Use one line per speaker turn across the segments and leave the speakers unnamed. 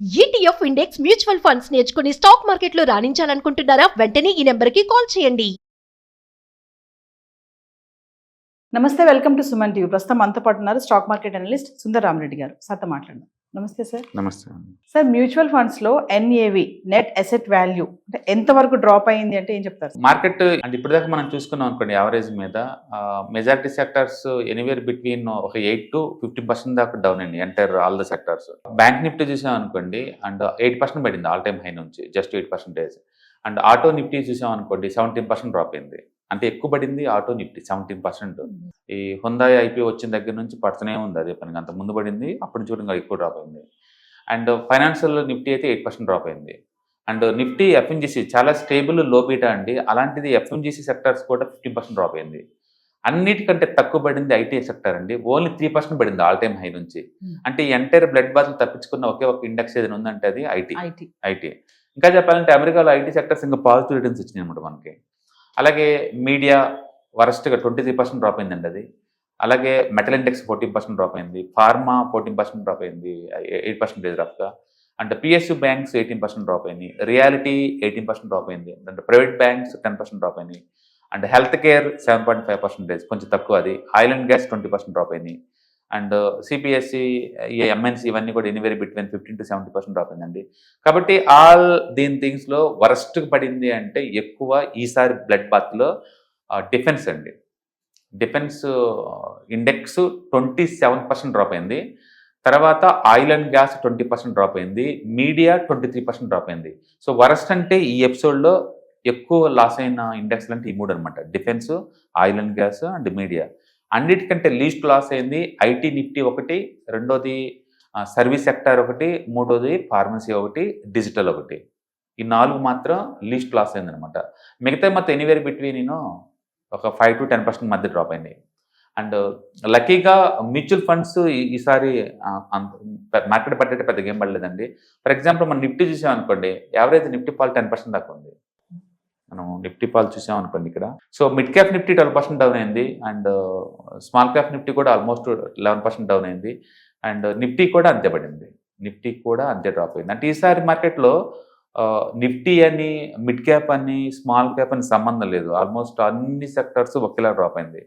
ETF index mutual funds నేర్చుకుని stock మార్కెట్లో రాణించాలనుకుంటున్నారా? వెంటనే ఈ నెంబర్కి కాల్ చేయండి.
నమస్తే, వెల్కమ్ టు సుమన్ టీవీ. ప్రస్తుతం మనతో పాటు ఉన్నారు stock market analyst Sundar Rama Reddy గారు. సార్తో మాట్లాడదాం. నమస్తే సార్.
నమస్తే.
సార్, మ్యూచువల్ ఫండ్స్ లో ఎన్ఏవి, నెట్ అసెట్ వాల్యూ అంటే ఎంత వరకు డ్రాప్ అయింది అంటే ఏం చెప్తారు?
మార్కెట్ అంటే ఇప్పటిదాకా మనం చూసుకున్నాం అనుకోండి, యావరేజ్ మీద మెజారిటీ సెక్టర్స్ ఎనీవేర్ బిట్వీన్ ఒక 8 to 15% దాకా డౌన్ అయింది entire all the sectors. Bank Nifty చూసాం అనుకోండి, అండ్ 8% పడింది ఆల్ టైమ్ హై నుంచి, జస్ట్ 8%. అండ్ ఆటో నిఫ్టీ చూసాం అనుకోండి 17% డ్రాప్ అయింది. అంటే ఎక్కువ పడింది ఆటో నిఫ్టీ 17%. ఈ హుందాయ్ ఐపీఓ వచ్చిన దగ్గర నుంచి పడుతూనే ఉంది అదే పనిగా, అంత ముందు పడింది, అప్పటి నుంచి కూడా ఇంకా ఎక్కువ డ్రాప్ అయింది. అండ్ ఫైనాన్షియల్ నిఫ్టీ అయితే 8% డ్రాప్ అయింది. అండ్ నిఫ్టీ ఎఫ్ఎంజీసీ చాలా స్టేబుల్ లో బీటా అండి, అలాంటిది ఎఫ్ఎంజీసీ సెక్టర్స్ కూడా 15% డ్రాప్ అయింది. అన్నిటికంటే తక్కువ పడింది ఐటీ సెక్టర్ అండి, ఓన్లీ 3% పడింది ఆల్ టైమ్ హై నుంచి. అంటే ఈ ఎంటైర్ బ్లడ్ బాత్ తప్పించుకున్న ఒకే ఒక ఇండెక్స్ ఏదైనా ఉందంటే అది ఐటీ. ఇంకా చెప్పాలంటే అమెరికాలో ఐటీ సెక్టర్స్ ఇంకా పాజిటివ్ రిటర్న్స్ వచ్చినాయి అనమాట మనకి. అలాగే మీడియా వరస్ట్గా 23% డ్రాప్ అయిందండి అది. అలాగే మెటల్ ఇండెక్స్ 14% డ్రాప్ అయింది. ఫార్మా 14% డ్రాప్ అయింది, 8% రఫ్గా. అండ్ పిఎస్యూ బ్యాంక్స్ 18% డ్రాప్ అయింది. రియాలిటీ 18% డ్రాప్ అయింది. అండ్ ప్రైవేట్ బ్యాంక్స్ 10% డ్రాప్ అయింది. అండ్ హెల్త్ కేర్ 7.5%, కొంచెం తక్కువ అది. ఆయిల్ అండ్ గ్యాస్ 20% డ్రాప్ అయింది. అండ్ సిపిఎస్సి, ఎంఎన్సి ఇవన్నీ కూడా ఎనీవేర్ బిట్వీన్ 15 to 70% డ్రాప్ అయిందండి. కాబట్టి ఆల్ దీని థింగ్స్లో వరస్ట్గా పడింది అంటే ఎక్కువ ఈసారి బ్లడ్ బాత్లో డిఫెన్స్ అండి. డిఫెన్స్ ఇండెక్స్ 27% డ్రాప్ అయింది. తర్వాత ఆయిల్ అండ్ గ్యాస్ 20% డ్రాప్ అయింది. మీడియా 23% డ్రాప్ అయింది. సో వరస్ట్ అంటే ఈ ఎపిసోడ్లో ఎక్కువ లాస్ అయిన ఇండెక్స్లు అంటే ఈ మూడు అనమాట: defence, oil and gas and media. అన్నిటికంటే లీస్ట్ లాస్ అయింది ఐటీ నిఫ్టీ ఒకటి, రెండోది సర్వీస్ సెక్టార్ ఒకటి, మూడోది ఫార్మసీ ఒకటి, డిజిటల్ ఒకటి. ఈ 4 మాత్రం లీస్ట్ లాస్ అయిందనమాట. మిగతా మొత్తం ఎనీవేర్ బిట్వీన్ ఒక 5 to 10% మధ్య డ్రాప్ అయింది. అండ్ లక్కీగా మ్యూచువల్ ఫండ్స్ ఈసారి మార్కెట్ పడ్డట్టు పెద్దగా ఏం పడలేదండి. ఫర్ ఎగ్జాంపుల్ మనం నిఫ్టీ చూసాం అనుకోండి, యావరేజ్ నిఫ్టీ ఫాల్ 10% దాకా ఉంది. మనం నిఫ్టీ ఫాల్ చూసాం అనుకోండి ఇక్కడ. So mid cap Nifty 12% down అయింది. అండ్ స్మాల్ క్యాప్ నిఫ్టీ కూడా ఆల్మోస్ట్ 11% డౌన్ అయింది. అండ్ నిఫ్టీ కూడా అంతే పడింది, నిఫ్టీ కూడా అంతే డ్రాప్ అయింది. అంటే ఈసారి మార్కెట్లో నిఫ్టీ అని, మిడ్ క్యాప్ అని, స్మాల్ క్యాప్ అని సంబంధం లేదు. ఆల్మోస్ట్ అన్ని సెక్టర్స్ ఒకేలా డ్రాప్ అయింది.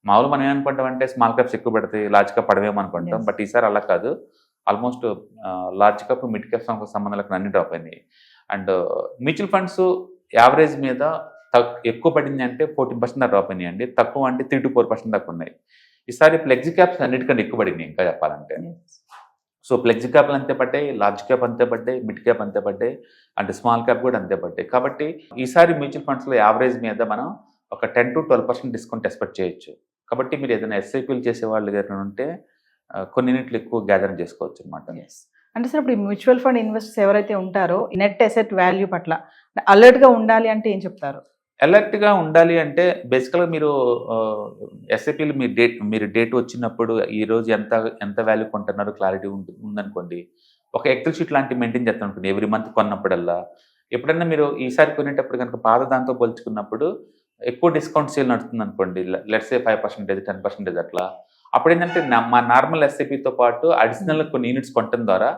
మామూలు మనం ఏమనుకుంటాం అంటే స్మాల్ క్యాప్స్ ఎక్కువ పడతాయి, లార్జ్ క్యాప్ పడవేమో అనుకుంటాం. బట్ ఈసారి అలా కాదు, almost large cap, mid cap సంబంధం లేకుండా అన్ని డ్రాప్ అయినాయి. అండ్ మ్యూచువల్ ఫండ్స్ యావరేజ్ మీద ఎక్కువ పడింది అంటే 14% డ్రాప్ అయినాయి అండి, తక్కువ అంటే 3 to 4% దాకా ఉన్నాయి. ఈసారి ఫ్లెక్సీ క్యాప్స్ అన్నిటికంటే ఎక్కువ పడినాయి ఇంకా చెప్పాలంటే. సో ఫ్లెక్సీ క్యాప్లు అంతే పడ్డాయి, లార్జ్ క్యాప్ అంతే పడ్డాయి, మిడ్ క్యాప్ అంతే పడ్డాయి, అంటే స్మాల్ క్యాప్ కూడా అంతే పడ్డాయి. కాబట్టి ఈసారి మ్యూచువల్ ఫండ్స్లో యావరేజ్ మీద మనం ఒక 10 to 12% డిస్కౌంట్ ఎక్స్పెక్ట్ చేయొచ్చు. కాబట్టి మీరు ఏదైనా ఎస్ఐపీలు చేసే వాళ్ళు ఏదైనా ఉంటే కొన్నింటిలో ఎక్కువ గ్యాదర్ చేసుకోవచ్చు అనమాట.
అంటే సార్, ఇప్పుడు మ్యూచువల్ ఫండ్ ఇన్వెస్టర్స్ ఎవరైతే ఉంటారో నెట్ అసెట్ వాల్యూ పట్ల అలర్ట్గా ఉండాలి అంటే ఏం చెప్తారు?
అలర్ట్గా ఉండాలి అంటే బేసికల్గా మీరు ఎస్ఐపీలు మీరు డేట్ వచ్చినప్పుడు ఈరోజు ఎంత వాల్యూ కొంటున్నారో క్లారిటీ ఉందనుకోండి, ఒక ఎక్సెల్ షీట్ లాంటివి మెయింటైన్ చేస్తాను అనుకోండి. ఎవ్రీ మంత్ కొన్నప్పుడల్లా, ఎప్పుడన్నా మీరు ఈసారి కొనేటప్పుడు కనుక పాత దాంతో పోల్చుకున్నప్పుడు ఎక్కువ డిస్కౌంట్ సేల్ నడుస్తుంది అనుకోండి, లెట్స్ సే 5%, 10% అట్లా. అప్పుడు ఏంటంటే మా నార్మల్ ఎస్ఐపీతో పాటు అడిషనల్ కొన్ని యూనిట్స్ కొనడం ద్వారా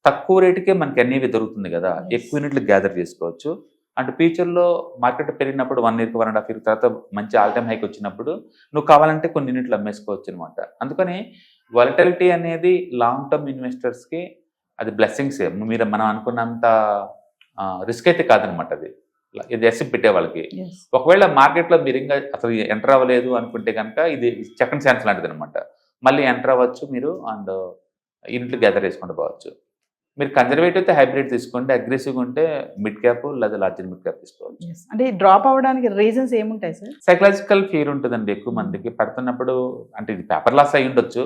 తక్కువ రేటుకే మనకి ఎన్ఏవి దొరుకుతుంది కదా, ఎక్కువ యూనిట్లు గ్యాదర్ చేసుకోవచ్చు. అంటే ఫ్యూచర్లో మార్కెట్ పెరిగినప్పుడు 1 year, 1.5 year తర్వాత మంచి ఆల్ టైమ్ హైక్ వచ్చినప్పుడు నువ్వు కావాలంటే కొన్ని యూనిట్లు అమ్మేసుకోవచ్చు అనమాట. అందుకని వాలటిలిటీ అనేది లాంగ్ టర్మ్ ఇన్వెస్టర్స్కి అది బ్లెస్సింగ్సే. మనం అనుకున్నంత రిస్క్ అయితే కాదనమాట అది, ఇది ఎస్ఐపి పెట్టే వాళ్ళకి. ఒకవేళ మార్కెట్లో మీరు ఇంకా అసలు ఎంటర్ అవ్వలేదు అనుకుంటే కనుక ఇది సెకండ్ ఛాన్స్ లాంటిది అనమాట. మళ్ళీ ఎంటర్ అవ్వచ్చు మీరు, అండ్ యూనిట్లు గ్యాదర్ చేసుకుంటూ పోవచ్చు. మీరు కన్జర్వేటివ్ అయితే హైబ్రిడ్ తీసుకోండి, అగ్రెసివ్గా ఉంటే మిడ్ క్యాప్ లేదా లార్జర్ మిడ్ క్యాప్ తీసుకోవచ్చు.
అంటే డ్రాప్ అవ్వడానికి రీజన్స్ ఏముంటాయి సార్?
సైకలాజికల్ ఫియర్ ఉంటుందండి ఎక్కువ మందికి పడుతున్నప్పుడు. అంటే ఇది పేపర్ లాస్ అయి ఉండొచ్చు,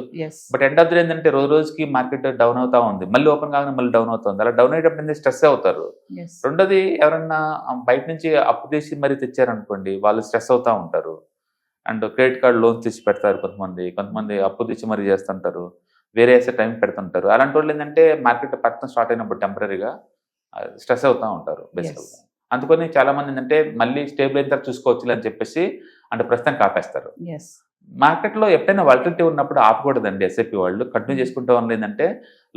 బట్ ఎండ్ ఆఫ్ ది ఏంటంటే రోజుకి మార్కెట్ డౌన్ అవుతా ఉంది, మళ్ళీ ఓపెన్ కాగానే మళ్ళీ డౌన్ అవుతుంది. అలా డౌన్ అయ్యేటప్పుడు స్ట్రెస్ అవుతారు. రెండోది, ఎవరన్నా బయట నుంచి అప్పు తీసి మరీ తెచ్చారనుకోండి, వాళ్ళు స్ట్రెస్ అవుతూ ఉంటారు. అండ్ క్రెడిట్ కార్డ్ లోన్స్ తీసి పెడతారు కొంతమంది అప్పు తీసి మరీ చేస్తుంటారు, వేరే వేసే టైం పెడుతుంటారు. అలాంటి వాళ్ళు ఏంటంటే మార్కెట్ పట్టణం స్టార్ట్ అయినప్పుడు టెంపరీగా స్ట్రెస్ అవుతూ ఉంటారు బేసికల్గా. అందుకని చాలా మంది ఏంటంటే మళ్ళీ స్టేబుల్ అయిన తర్వాత చూసుకోవచ్చు అని చెప్పేసి అంటే ప్రస్తుతానికి ఆపేస్తారు. మార్కెట్లో ఎప్పుడైనా వాలటిలిటీ ఉన్నప్పుడు ఆపకూడదండి ఎస్ఐపి వాళ్ళు. కంటిన్యూ చేసుకుంటూ ఉంది ఏంటంటే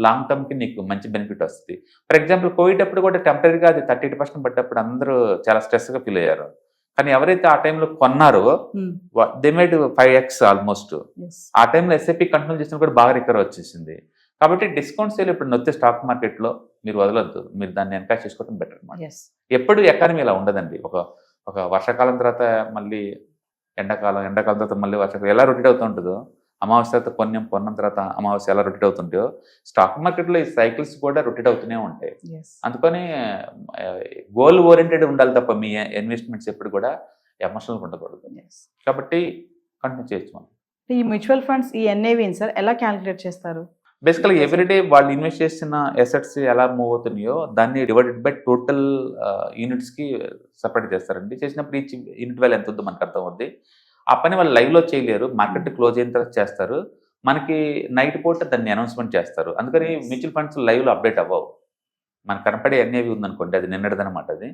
లాంగ్ టర్మ్కి నీకు మంచి బెనిఫిట్ వస్తుంది. ఫర్ ఎగ్జాంపుల్ కోవిడ్ అప్పుడు కూడా టెంపరీగా అది 38% పడ్డప్పుడు అందరూ చాలా స్ట్రెస్గా ఫీల్ అయ్యారు. కానీ ఎవరైతే ఆ టైంలో కొన్నారో దే మేడ్ 5x ఆల్మోస్ట్. ఆ టైంలో ఎస్ఐపి కంటిన్యూ చేసినా కూడా బాగా రికవర్ వచ్చేసింది. కాబట్టి డిస్కౌంట్ సేల్ ఇప్పుడు నొత్తే స్టాక్ మార్కెట్లో మీరు వదలొద్దు. మీరు దాన్ని ఎన్కాష్ చేసుకోవడం బెటర్ అనమాట. ఎప్పుడు ఎకానమీ ఇలా ఉండదండి. ఒక వర్షాకాలం తర్వాత మళ్ళీ ఎండాకాలం తర్వాత మళ్ళీ వర్షాకాలం ఎలా రొటేట్ అవుతూ ఉంటుందో, అమావాస్య తర్వాత పొన్నం తర్వాత అమావాస్య ఎలా రొటేట్ అవుతుంటాయో స్టాక్ మార్కెట్లో ఈ సైకిల్స్ కూడా రొటేట్ అవుతూనే ఉంటాయి. అందుకని గోల్ ఓరియంటెడ్ ఉండాలి తప్ప మీ ఇన్వెస్ట్మెంట్స్ ఎప్పుడు కూడా ఎమోషనల్గా ఉండకూడదు. కాబట్టి కంటిన్యూ చేయొచ్చు మనం.
ఈ మ్యూచువల్ ఫండ్స్ ఈ ఎన్ఏవి సార్ ఎలా క్యాలిక్యులేట్ చేస్తారు?
బేసికల్గా ఎవ్రీడే వాళ్ళు ఇన్వెస్ట్ చేసిన అసెట్స్ ఎలా మూవ్ అవుతున్నాయో దాన్ని డివైడెడ్ బై టోటల్ యూనిట్స్కి సపరేట్ చేస్తారండి. చేసినప్పుడు ఈచ్ యూనిట్ వాల్యూ ఎంత ఉందో మనకు అర్థం అవుద్ది. ఆ పని వాళ్ళు లైవ్లో చేయలేరు, మార్కెట్ క్లోజ్ అయిన తర్వాత చేస్తారు. మనకి నైట్ పూట దాన్ని అనౌన్స్మెంట్ చేస్తారు. అందుకని మ్యూచువల్ ఫండ్స్ లైవ్లో అప్డేట్ అవ్వవు. మనకు కనపడే ఎన్ఏవి ఉందనుకోండి, అది నిన్నటిదనమాట. అది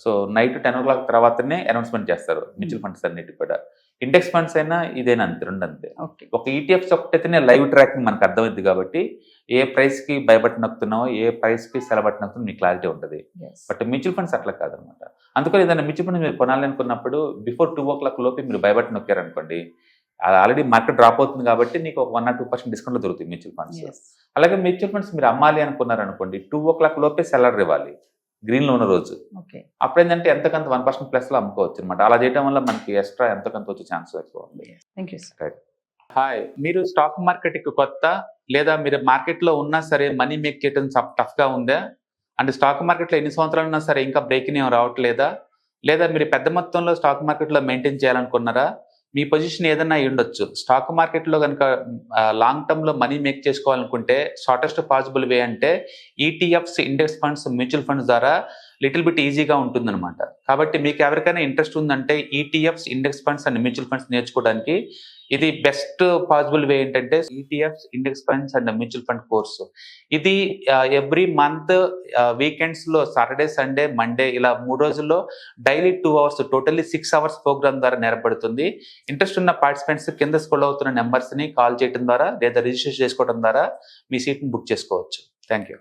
సో నైట్ 10 o'clock తర్వాతనే అనౌన్స్మెంట్ చేస్తారు మ్యూచువల్ ఫండ్స్ అన్నిటి కూడా. ఇండెక్స్ ఫండ్స్ అయినా ఇదేనా అంతే, రెండు అంతే. ఒక ఈటీఎఫ్స్ ఒకటైతేనే లైవ్ ట్రాకింగ్ మనకు అర్థమైంది కాబట్టి ఏ ప్రైస్కి బై బటన్ నొక్కుతున్నావో ఏ ప్రైస్కి సెల్ బటన్ నొక్కుతున్నావు మీకు క్లారిటీ ఉంటుంది. బట్ మ్యూచువల్ ఫండ్స్ అట్లా కాదనమాట. అందుకని ఏదైనా మ్యూచువల్ ఫండ్స్ మీరు కొనాలనుకున్నప్పుడు బిఫోర్ 2 o'clock లోపే మీరు బై బటన్ నొక్కారనుకోండి, అది ఆల్రెడీ మార్కెట్ డ్రాప్ అవుతుంది కాబట్టి నీకు ఒక 1 or 2% డిస్కౌంట్లో దొరుకుతాయి మ్యూచువల్ ఫండ్స్. అలాగే మ్యూచువల్ ఫండ్స్ మీరు అమ్మాలి అనుకున్నారనుకోండి, 2 o'clock లోపే సెల్లర్ ఇవ్వాలి గ్రీన్లో ఉన్న రోజు. అప్పుడు ఏంటంటే ఎంతకంత 1% ప్లస్లో అమ్ముకోవచ్చు అనమాట. అలా చేయడం వల్ల మనకి ఎక్స్ట్రా ఎంతకంత వచ్చే ఛాన్స్ ఎక్కువ ఉంది. హాయ్, మీరు స్టాక్ మార్కెట్కి కొత్త లేదా మీరు మార్కెట్లో ఉన్నా సరే మనీ మేక్ చేయడం టఫ్గా ఉందా? అంటే స్టాక్ మార్కెట్లో ఎన్ని సంవత్సరాలు ఉన్నా సరే ఇంకా బ్రేకింగ్ ఏం రావట్లేదా? లేదా మీరు పెద్ద మొత్తంలో స్టాక్ మార్కెట్లో మెయింటైన్ చేయాలనుకున్నారా? మీ పొజిషన్ ఏదైనా అయి ఉండొచ్చు. స్టాక్ మార్కెట్లో కనుక లాంగ్ టర్మ్లో మనీ మేక్ చేసుకోవాలనుకుంటే షార్టెస్ట్ పాసిబుల్ వే అంటే ETFs, index funds, mutual funds ద్వారా లిటిల్ బిట్ ఈజీగా ఉంటుందన్నమాట. కాబట్టి మీకు ఎవరికైనా ఇంట్రెస్ట్ ఉందంటే ETFs, index funds and mutual funds నేర్చుకోవడానికి ఇది బెస్ట్ పాసిబుల్ వే ఏంటంటే ETFs, index funds and mutual fund course. ఇది ఎవ్రీ మంత్ వీకెండ్స్లో సాటర్డే, సండే, మండే ఇలా 3 రోజుల్లో daily 2 hours totally 6 hours programme ద్వారా నేర్పడుతుంది. ఇంట్రెస్ట్ ఉన్న పార్టిసిపెంట్స్ కింద స్క్రోల్ అవుతున్న నెంబర్స్ని కాల్ చేయడం ద్వారా లేదా రిజిస్టర్ చేసుకోవడం ద్వారా మీ సీట్ని బుక్ చేసుకోవచ్చు. Thank you.